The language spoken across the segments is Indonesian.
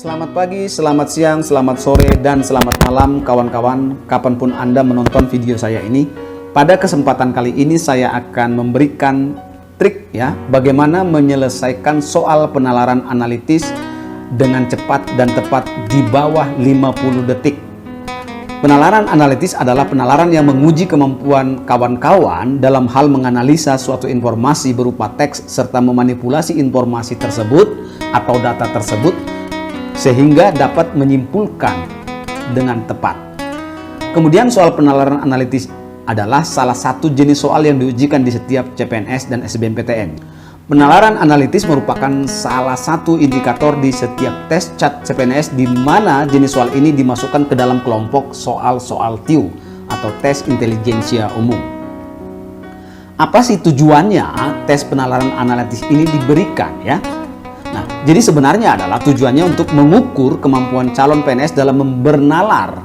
Selamat pagi, selamat siang, selamat sore, dan selamat malam kawan-kawan kapanpun Anda menonton video saya ini. Pada kesempatan kali ini saya akan memberikan trik ya, bagaimana menyelesaikan soal penalaran analitis dengan cepat dan tepat di bawah 50 detik. Penalaran analitis adalah penalaran yang menguji kemampuan kawan-kawan dalam hal menganalisa suatu informasi berupa teks serta memanipulasi informasi tersebut atau data tersebut sehingga dapat menyimpulkan dengan tepat. Kemudian soal penalaran analitis adalah salah satu jenis soal yang diujikan di setiap CPNS dan SBMPTN. Penalaran analitis merupakan salah satu indikator di setiap tes CAT CPNS di mana jenis soal ini dimasukkan ke dalam kelompok soal-soal TIU atau tes intelijensia umum. Apa sih tujuannya tes penalaran analitis ini diberikan ya? Nah, jadi sebenarnya adalah tujuannya untuk mengukur kemampuan calon PNS dalam bernalar.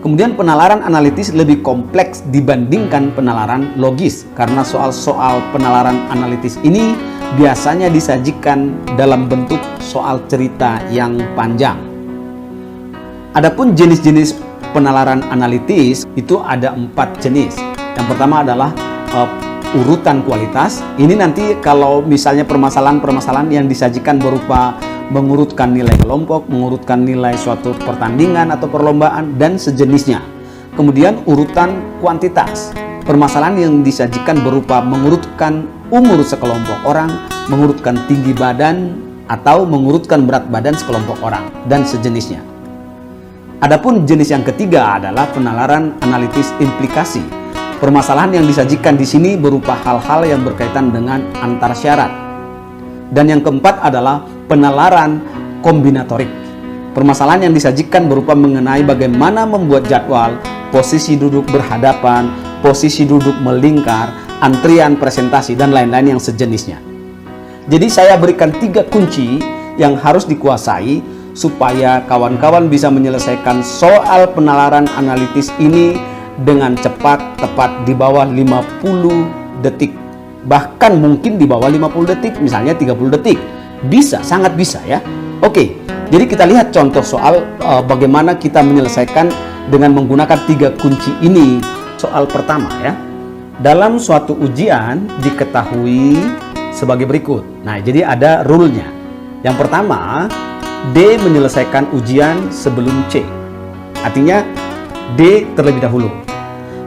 Kemudian penalaran analitis lebih kompleks dibandingkan penalaran logis karena soal-soal penalaran analitis ini biasanya disajikan dalam bentuk soal cerita yang panjang. Adapun jenis-jenis penalaran analitis itu ada 4 jenis. Yang pertama adalah urutan kualitas. Ini nanti kalau misalnya permasalahan-permasalahan yang disajikan berupa mengurutkan nilai kelompok, mengurutkan nilai suatu pertandingan atau perlombaan, dan sejenisnya. Kemudian urutan kuantitas. Permasalahan yang disajikan berupa mengurutkan umur sekelompok orang, mengurutkan tinggi badan, atau mengurutkan berat badan sekelompok orang, dan sejenisnya. Adapun jenis yang ketiga adalah penalaran analitis implikasi. Permasalahan yang disajikan di sini berupa hal-hal yang berkaitan dengan antar syarat. Dan yang keempat adalah penalaran kombinatorik. Permasalahan yang disajikan berupa mengenai bagaimana membuat jadwal, posisi duduk berhadapan, posisi duduk melingkar, antrian presentasi, dan lain-lain yang sejenisnya. Jadi saya berikan 3 kunci yang harus dikuasai supaya kawan-kawan bisa menyelesaikan soal penalaran analitis ini dengan cepat, tepat di bawah 50 detik. Bahkan mungkin di bawah 50 detik, misalnya 30 detik. Bisa, sangat bisa ya. Oke, jadi kita lihat contoh soal bagaimana kita menyelesaikan dengan menggunakan 3 kunci ini. Soal pertama ya. Dalam suatu ujian diketahui sebagai berikut. Nah, jadi ada rule-nya. Yang pertama, D menyelesaikan ujian sebelum C. Artinya D terlebih dahulu.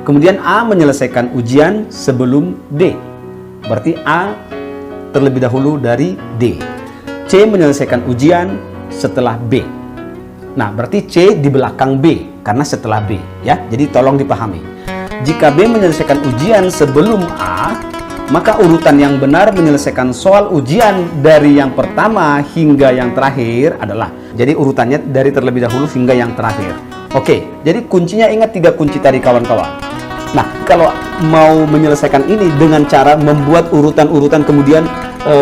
Kemudian A menyelesaikan ujian sebelum D. Berarti A terlebih dahulu dari D. C menyelesaikan ujian setelah B. Nah, berarti C di belakang B karena setelah B ya. Jadi tolong dipahami. Jika B menyelesaikan ujian sebelum A, maka urutan yang benar menyelesaikan soal ujian dari yang pertama hingga yang terakhir adalah, jadi urutannya dari terlebih dahulu hingga yang terakhir. Oke, jadi kuncinya ingat 3 kunci tadi kawan-kawan. Nah, kalau mau menyelesaikan ini dengan cara membuat urutan-urutan kemudian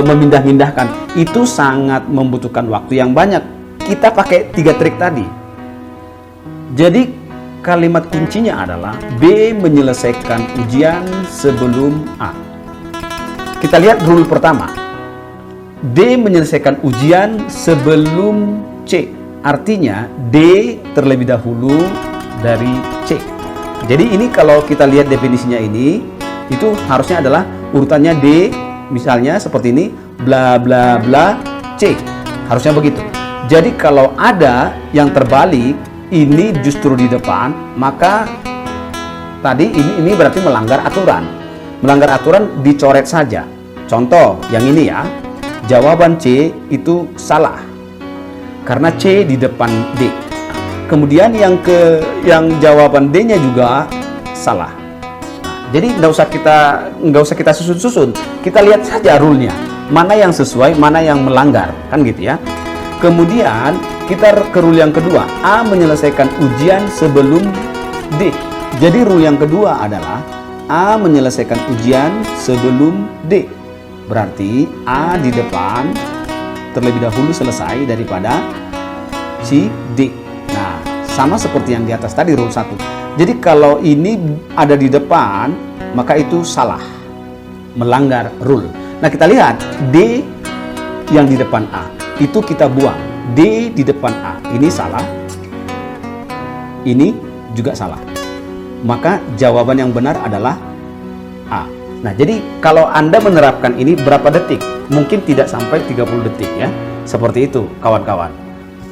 memindah-mindahkan, itu sangat membutuhkan waktu yang banyak. Kita pakai 3 trik tadi. Jadi kalimat kuncinya adalah B menyelesaikan ujian sebelum A. Kita lihat rule pertama. D menyelesaikan ujian sebelum C. Artinya D terlebih dahulu dari C. Jadi ini kalau kita lihat definisinya ini, itu harusnya adalah urutannya D, misalnya seperti ini, bla bla bla C. Harusnya begitu. Jadi kalau ada yang terbalik, ini justru di depan, maka tadi ini berarti melanggar aturan. Melanggar aturan dicoret saja. Contoh yang ini ya, jawaban C itu salah karena C di depan D. Kemudian yang jawaban D-nya juga salah. Jadi nggak usah kita susun-susun. Kita lihat saja rule-nya. Mana yang sesuai, mana yang melanggar, kan gitu ya. Kemudian kita ke rule yang kedua, A menyelesaikan ujian sebelum D. Jadi rule yang kedua adalah A menyelesaikan ujian sebelum D. Berarti A di depan terlebih dahulu selesai daripada si D. Nah, sama seperti yang di atas tadi rule 1. Jadi kalau ini ada di depan, maka itu salah, melanggar rule. Nah, kita lihat D yang di depan A itu kita buang. D di depan A. Ini salah. Ini juga salah. Maka jawaban yang benar adalah A. Nah, jadi kalau Anda menerapkan ini berapa detik? Mungkin tidak sampai 30 detik ya. Seperti itu, kawan-kawan.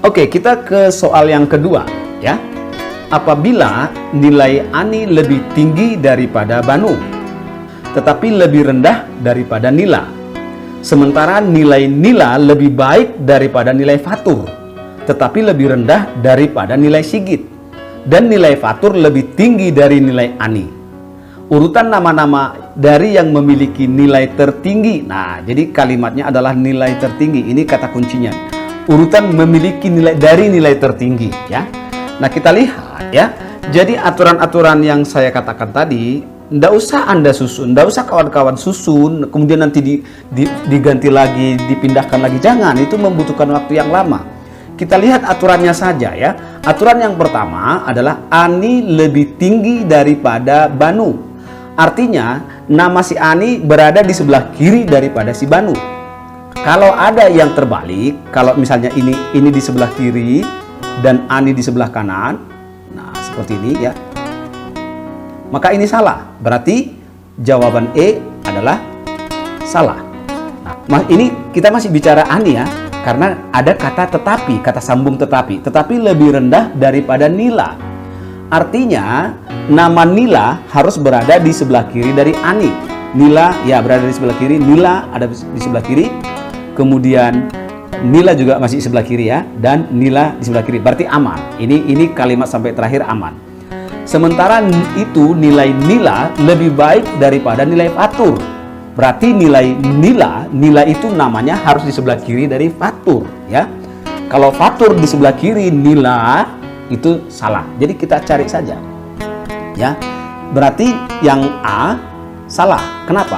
Oke, kita ke soal yang kedua ya. Apabila nilai Ani lebih tinggi daripada Banu, tetapi lebih rendah daripada Nila, sementara nilai Nila lebih baik daripada nilai Fatur, tetapi lebih rendah daripada nilai Sigit, dan nilai Fatur lebih tinggi dari nilai Ani. Urutan nama-nama dari yang memiliki nilai tertinggi. Nah, jadi kalimatnya adalah nilai tertinggi. Ini kata kuncinya. Urutan memiliki nilai dari nilai tertinggi ya. Nah, kita lihat ya. Jadi aturan-aturan yang saya katakan tadi, nggak usah Anda susun, nggak usah kawan-kawan susun, kemudian nanti diganti lagi, dipindahkan lagi. Jangan, itu membutuhkan waktu yang lama. Kita lihat aturannya saja ya. Aturan yang pertama adalah Ani lebih tinggi daripada Banu. Artinya, nama si Ani berada di sebelah kiri daripada si Banu. Kalau ada yang terbalik, kalau misalnya ini di sebelah kiri dan Ani di sebelah kanan, nah seperti ini ya, maka ini salah. Berarti jawaban E adalah salah. Nah, ini kita masih bicara Ani ya, karena ada kata tetapi, kata sambung tetapi lebih rendah daripada Nila. Artinya nama Nila harus berada di sebelah kiri dari Ani. Nila ya berada di sebelah kiri, Nila ada di sebelah kiri, kemudian Nila juga masih di sebelah kiri ya, dan Nila di sebelah kiri. Berarti aman. Ini kalimat sampai terakhir aman. Sementara itu nilai Nila lebih baik daripada nilai Fatur. Berarti nilai Nila itu namanya harus di sebelah kiri dari Fatur ya. Kalau Fatur di sebelah kiri, Nila itu salah. Jadi kita cari saja ya. Berarti yang A salah. Kenapa?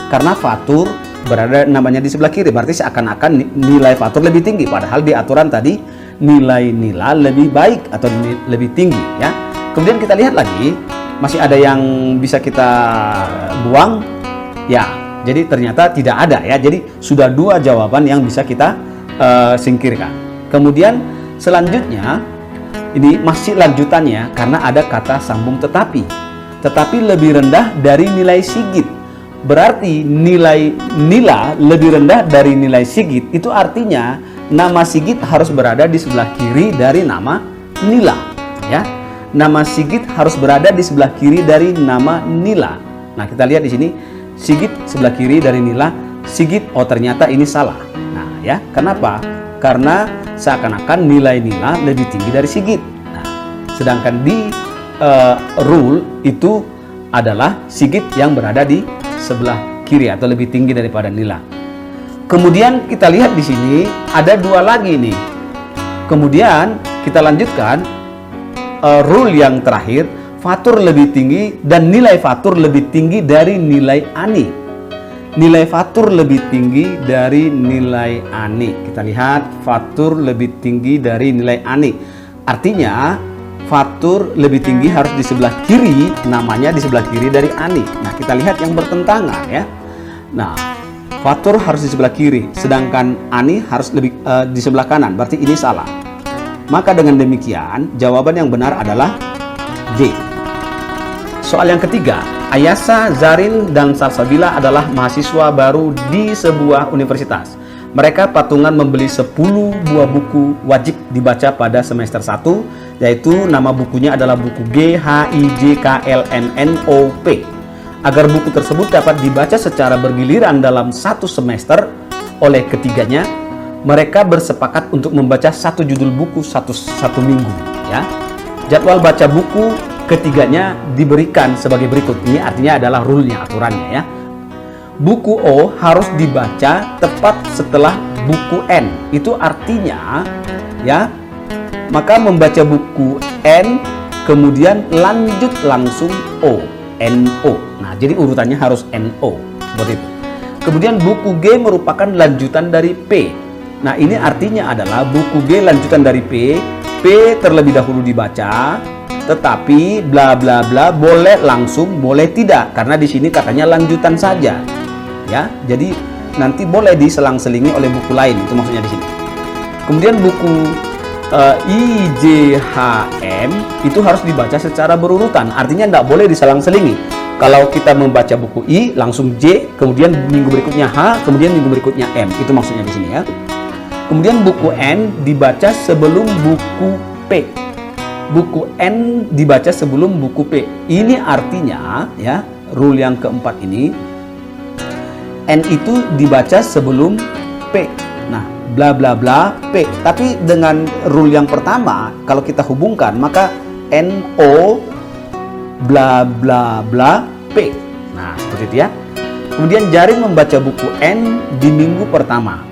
Karena Fatur berada namanya di sebelah kiri, berarti seakan-akan nilai Fatur lebih tinggi, padahal di aturan tadi nilai Nila lebih baik atau lebih tinggi ya. Kemudian kita lihat lagi, masih ada yang bisa kita buang ya. Jadi ternyata tidak ada ya. Jadi sudah dua jawaban yang bisa kita singkirkan. Kemudian selanjutnya ini masih lanjutannya karena ada kata sambung tetapi lebih rendah dari nilai Sigit. Berarti nilai Nila lebih rendah dari nilai Sigit. Itu artinya nama Sigit harus berada di sebelah kiri dari nama Nila ya. Nama Sigit harus berada di sebelah kiri dari nama Nila. Nah, kita lihat di sini Sigit sebelah kiri dari Nila, Sigit, oh ternyata ini salah. Nah, ya, kenapa? Karena seakan-akan nilai Nila lebih tinggi dari Sigit. Nah, sedangkan di rule itu adalah Sigit yang berada di sebelah kiri atau lebih tinggi daripada Nila. Kemudian kita lihat di sini ada dua lagi nih. Kemudian kita lanjutkan rule yang terakhir, Fatur lebih tinggi dan nilai Fatur lebih tinggi dari nilai Ani. Nilai Fatur lebih tinggi dari nilai Ani. Kita lihat Fatur lebih tinggi dari nilai Ani. Artinya Fatur lebih tinggi harus di sebelah kiri, namanya di sebelah kiri dari Ani. Nah, kita lihat yang bertentangan ya. Nah, Fatur harus di sebelah kiri, sedangkan Ani harus lebih di sebelah kanan. Berarti ini salah. Maka dengan demikian, jawaban yang benar adalah D. Soal yang ketiga, Ayasa, Zarin, dan Salsabila adalah mahasiswa baru di sebuah universitas. Mereka patungan membeli 10 buah buku wajib dibaca pada semester 1, yaitu nama bukunya adalah buku GHIJKLNNOP. Agar buku tersebut dapat dibaca secara bergiliran dalam satu semester oleh ketiganya, mereka bersepakat untuk membaca satu judul buku satu minggu. Ya. Jadwal baca buku ketiganya diberikan sebagai berikut. Ini artinya adalah rule-nya, aturannya ya. Buku O harus dibaca tepat setelah buku N. Itu artinya ya, maka membaca buku N kemudian lanjut langsung O, NO. Nah, jadi urutannya harus NO seperti itu. Kemudian buku G merupakan lanjutan dari P. Nah, ini artinya adalah buku G lanjutan dari P. P terlebih dahulu dibaca, tetapi bla bla bla boleh langsung, boleh tidak, karena di sini katanya lanjutan saja. Ya, jadi nanti boleh diselang-selingi oleh buku lain, itu maksudnya di sini. Kemudian buku IJHM itu harus dibaca secara berurutan, artinya tidak boleh diselang-selingi. Kalau kita membaca buku I, langsung J, kemudian minggu berikutnya H, kemudian minggu berikutnya M. Itu maksudnya di sini ya. Kemudian buku N dibaca sebelum buku P. Buku N dibaca sebelum buku P. Ini artinya ya, rule yang keempat ini, N itu dibaca sebelum P. Nah, bla bla bla P. Tapi dengan rule yang pertama, kalau kita hubungkan, maka NO bla bla bla P. Nah, seperti itu ya. Kemudian Jarin membaca buku N di minggu pertama.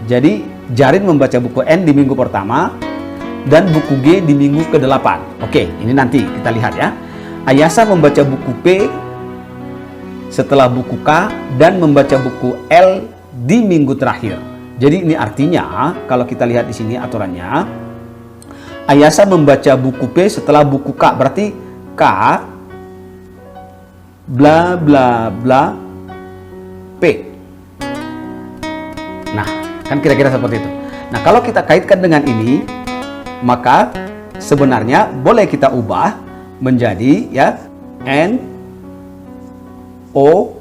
Jadi Jarin membaca buku N di minggu pertama dan buku G di minggu ke-8. Oke, ini nanti kita lihat ya. Ayasa membaca buku P setelah buku K dan membaca buku L di minggu terakhir. Jadi ini artinya kalau kita lihat di sini aturannya, Ayasa membaca buku P setelah buku K, berarti K bla bla bla P. Nah, kan kira-kira seperti itu. Nah, kalau kita kaitkan dengan ini, maka sebenarnya boleh kita ubah menjadi ya N O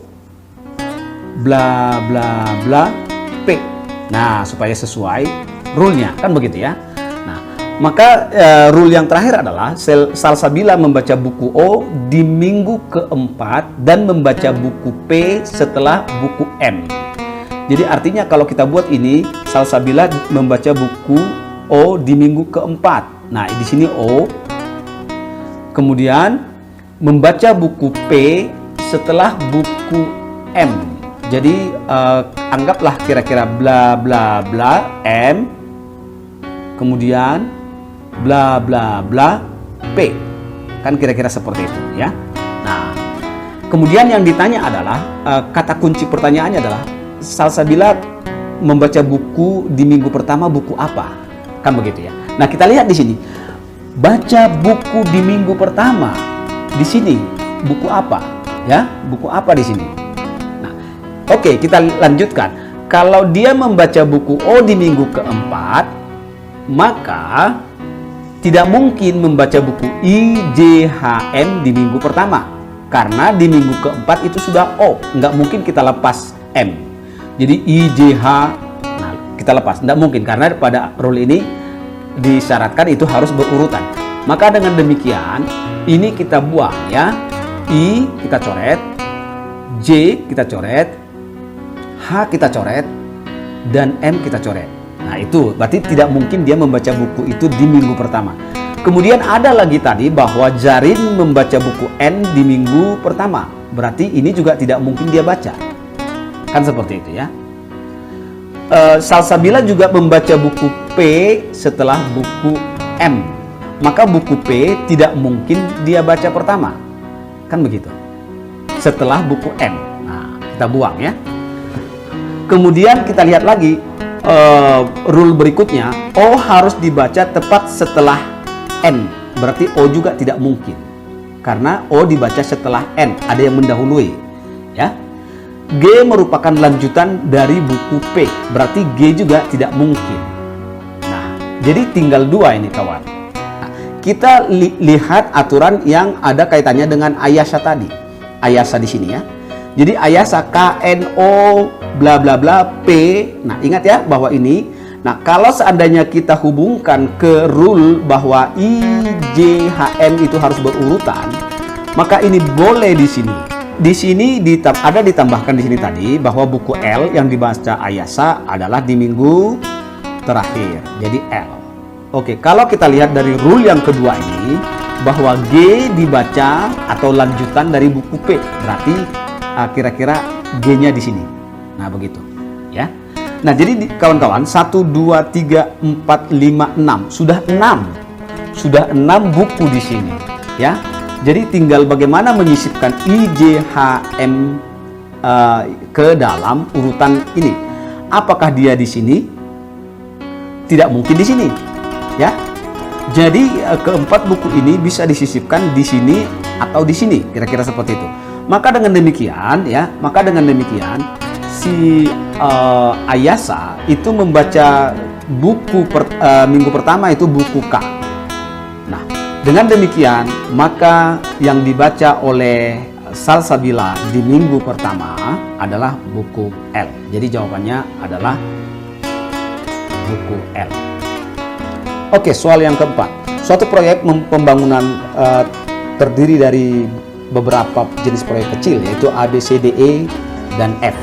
bla bla bla P. Nah, supaya sesuai rule-nya, kan begitu ya. Maka rule yang terakhir adalah Salsabila membaca buku O di minggu keempat dan membaca buku P setelah buku M. Jadi artinya kalau kita buat ini, Salsabila membaca buku O di minggu keempat. Nah, di sini O. Kemudian membaca buku P setelah buku M. Jadi anggaplah kira-kira bla bla bla M. Kemudian bla bla bla P. Kan kira-kira seperti itu ya. Nah, kemudian yang ditanya adalah kata kunci pertanyaannya adalah Salsabila membaca buku di minggu pertama buku apa? Kan begitu ya. Nah, kita lihat di sini. Baca buku di minggu pertama. Di sini buku apa? Ya, buku apa di sini? Nah, oke, kita lanjutkan. Kalau dia membaca buku O di minggu keempat, maka tidak mungkin membaca buku IJHM di minggu pertama, karena di minggu keempat itu sudah O, nggak mungkin kita lepas M. Jadi IJH, nah kita lepas, nggak mungkin karena pada rule ini disyaratkan itu harus berurutan. Maka dengan demikian ini kita buang ya, I kita coret, J kita coret, H kita coret, dan M kita coret. Nah, itu berarti tidak mungkin dia membaca buku itu di minggu pertama. Kemudian ada lagi tadi bahwa Jarin membaca buku N di minggu pertama. Berarti ini juga tidak mungkin dia baca. Kan seperti itu ya. Salsabila juga membaca buku P setelah buku M. Maka buku P tidak mungkin dia baca pertama. Kan begitu. Setelah buku M. Nah, kita buang ya. Kemudian kita lihat lagi. Rule berikutnya, O harus dibaca tepat setelah N. Berarti O juga tidak mungkin, karena O dibaca setelah N, ada yang mendahului ya. G merupakan lanjutan dari buku P, berarti G juga tidak mungkin. Nah, jadi tinggal dua ini kawan. Nah, kita lihat aturan yang ada kaitannya dengan Ayasa tadi. Ayasa di sini ya. Jadi Ayasa KNO bla bla bla P. Nah, ingat ya bahwa ini. Nah, kalau seandainya kita hubungkan ke rule bahwa IJHM itu harus berurutan, maka ini boleh di sini. Di sini ada ditambahkan di sini tadi bahwa buku L yang dibaca Ayasa adalah di minggu terakhir. Jadi L. Oke, kalau kita lihat dari rule yang kedua ini bahwa G dibaca atau lanjutan dari buku P. Berarti kira-kira G-nya di sini. Nah, begitu ya. Nah, jadi kawan-kawan 1 2 3 4 5 6 sudah 6 buku di sini ya. Jadi tinggal bagaimana menyisipkan IJHM ke dalam urutan ini. Apakah dia di sini? Tidak mungkin di sini ya. Jadi keempat buku ini bisa disisipkan di sini atau di sini, kira-kira seperti itu. Maka dengan demikian si Ayasa itu membaca minggu pertama itu buku K. Nah, dengan demikian maka yang dibaca oleh Salsabila di minggu pertama adalah buku L. Jadi jawabannya adalah buku L. Oke, soal yang keempat. Suatu proyek pembangunan terdiri dari beberapa jenis proyek kecil, yaitu A, B, C, D, E, dan F.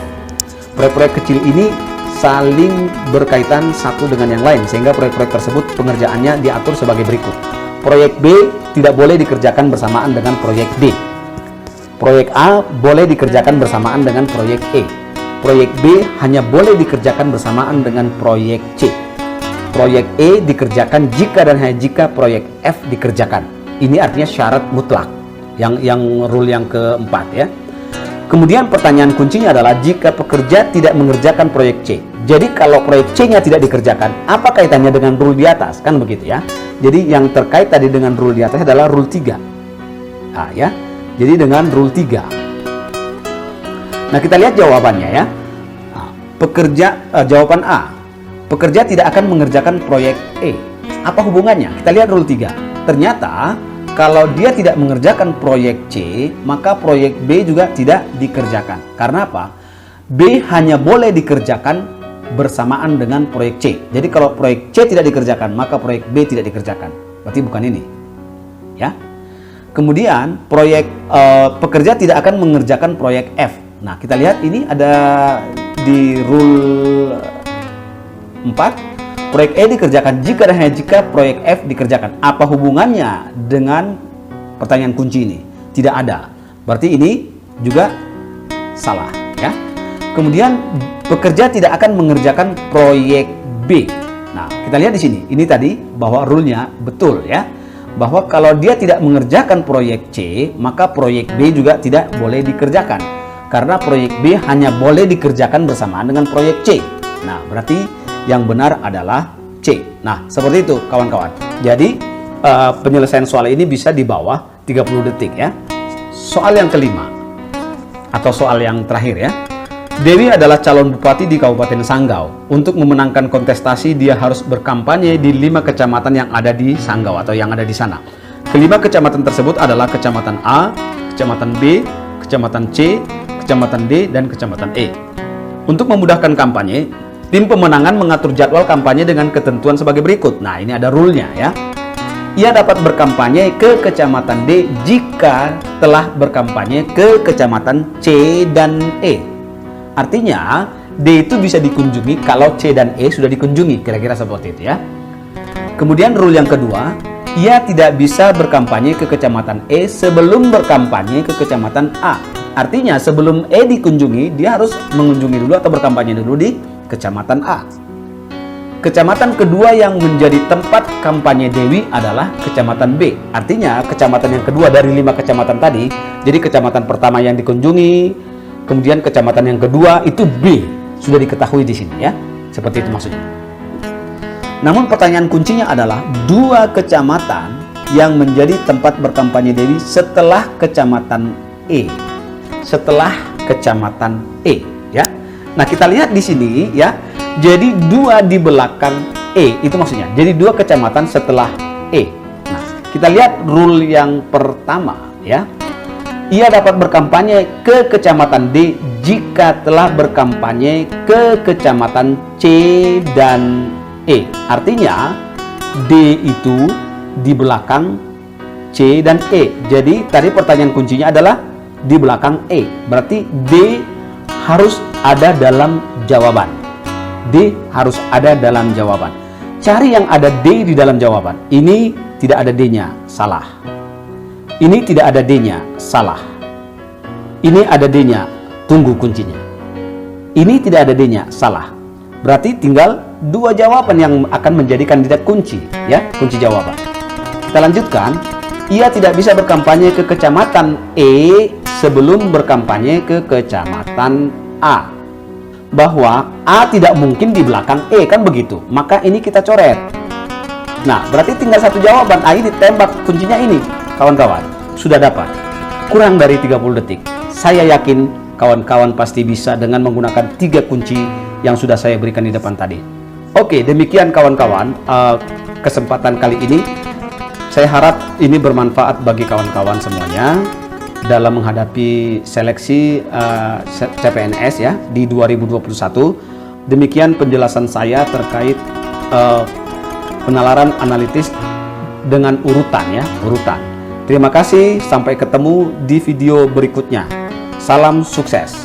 Proyek-proyek kecil ini saling berkaitan satu dengan yang lain, sehingga proyek-proyek tersebut pengerjaannya diatur sebagai berikut. Proyek B tidak boleh dikerjakan bersamaan dengan proyek D. Proyek A boleh dikerjakan bersamaan dengan proyek E. Proyek B hanya boleh dikerjakan bersamaan dengan proyek C. Proyek E dikerjakan jika dan hanya jika proyek F dikerjakan. Ini artinya syarat mutlak. Yang rule yang keempat ya. Kemudian pertanyaan kuncinya adalah jika pekerja tidak mengerjakan proyek C. Jadi kalau proyek C-nya tidak dikerjakan, apa kaitannya dengan rule di atas? Kan begitu ya. Jadi yang terkait tadi dengan rule di atas adalah rule 3. Nah ya. Jadi dengan rule 3. Nah, kita lihat jawabannya ya. Nah, jawaban A. Pekerja tidak akan mengerjakan proyek E. Apa hubungannya? Kita lihat rule 3. Ternyata kalau dia tidak mengerjakan proyek C, maka proyek B juga tidak dikerjakan. Karena apa? B hanya boleh dikerjakan bersamaan dengan proyek C. Jadi kalau proyek C tidak dikerjakan, maka proyek B tidak dikerjakan. Berarti bukan ini. Ya. Kemudian pekerja tidak akan mengerjakan proyek F. Nah, kita lihat ini ada di rule 4. Proyek E dikerjakan jika dan hanya jika proyek F dikerjakan. Apa hubungannya dengan pertanyaan kunci ini? Tidak ada. Berarti ini juga salah ya. Kemudian pekerja tidak akan mengerjakan proyek B. Nah, kita lihat di sini. Ini tadi bahwa rule-nya betul ya. Bahwa kalau dia tidak mengerjakan proyek C, maka proyek B juga tidak boleh dikerjakan. Karena proyek B hanya boleh dikerjakan bersamaan dengan proyek C. Nah, berarti yang benar adalah C. Nah, seperti itu kawan-kawan. Jadi, penyelesaian soal ini bisa di bawah 30 detik ya. Soal yang kelima, atau soal yang terakhir ya. Dewi adalah calon bupati di Kabupaten Sanggau. Untuk memenangkan kontestasi, dia harus berkampanye di 5 kecamatan yang ada di Sanggau atau yang ada di sana. Kelima kecamatan tersebut adalah Kecamatan A, Kecamatan B, Kecamatan C, Kecamatan D, dan Kecamatan E. Untuk memudahkan kampanye, tim pemenangan mengatur jadwal kampanye dengan ketentuan sebagai berikut. Nah, ini ada rule-nya ya. Ia dapat berkampanye ke Kecamatan D jika telah berkampanye ke Kecamatan C dan E. Artinya, D itu bisa dikunjungi kalau C dan E sudah dikunjungi. Kira-kira seperti itu ya. Kemudian rule yang kedua, ia tidak bisa berkampanye ke Kecamatan E sebelum berkampanye ke Kecamatan A. Artinya, sebelum E dikunjungi, dia harus mengunjungi dulu atau berkampanye dulu di Kecamatan A. Kecamatan kedua yang menjadi tempat kampanye Dewi adalah Kecamatan B. Artinya, kecamatan yang kedua dari 5 kecamatan tadi, jadi kecamatan pertama yang dikunjungi, kemudian kecamatan yang kedua itu B, sudah diketahui di sini ya. Seperti itu maksudnya. Namun pertanyaan kuncinya adalah 2 kecamatan yang menjadi tempat berkampanye Dewi setelah Kecamatan E. Setelah Kecamatan E ya. Nah, kita lihat di sini ya. Jadi 2 di belakang E, itu maksudnya. Jadi 2 kecamatan setelah E. Nah, kita lihat rule yang pertama ya. Ia dapat berkampanye ke Kecamatan D jika telah berkampanye ke Kecamatan C dan E. Artinya D itu di belakang C dan E. Jadi tadi pertanyaan kuncinya adalah di belakang E. Berarti D harus ada dalam jawaban. D harus ada dalam jawaban. Cari yang ada D di dalam jawaban. Ini tidak ada D-nya, salah. Ini tidak ada D-nya, salah. Ini ada D-nya, tunggu kuncinya. Ini tidak ada D-nya, salah. Berarti tinggal 2 jawaban yang akan menjadi kandidat kunci, ya, kunci jawaban. Kita lanjutkan. Ia tidak bisa berkampanye ke Kecamatan E sebelum berkampanye ke Kecamatan A. Bahwa A tidak mungkin di belakang E, kan begitu. Maka ini kita coret. Nah, berarti tinggal 1 jawaban. A ini ditembak, kuncinya ini. Kawan-kawan, sudah dapat. Kurang dari 30 detik. Saya yakin kawan-kawan pasti bisa dengan menggunakan 3 kunci yang sudah saya berikan di depan tadi. Oke, demikian kawan-kawan kesempatan kali ini. Saya harap ini bermanfaat bagi kawan-kawan semuanya dalam menghadapi seleksi CPNS ya di 2021. Demikian penjelasan saya terkait penalaran analitis dengan urutan ya, urutan. Terima kasih, sampai ketemu di video berikutnya. Salam sukses.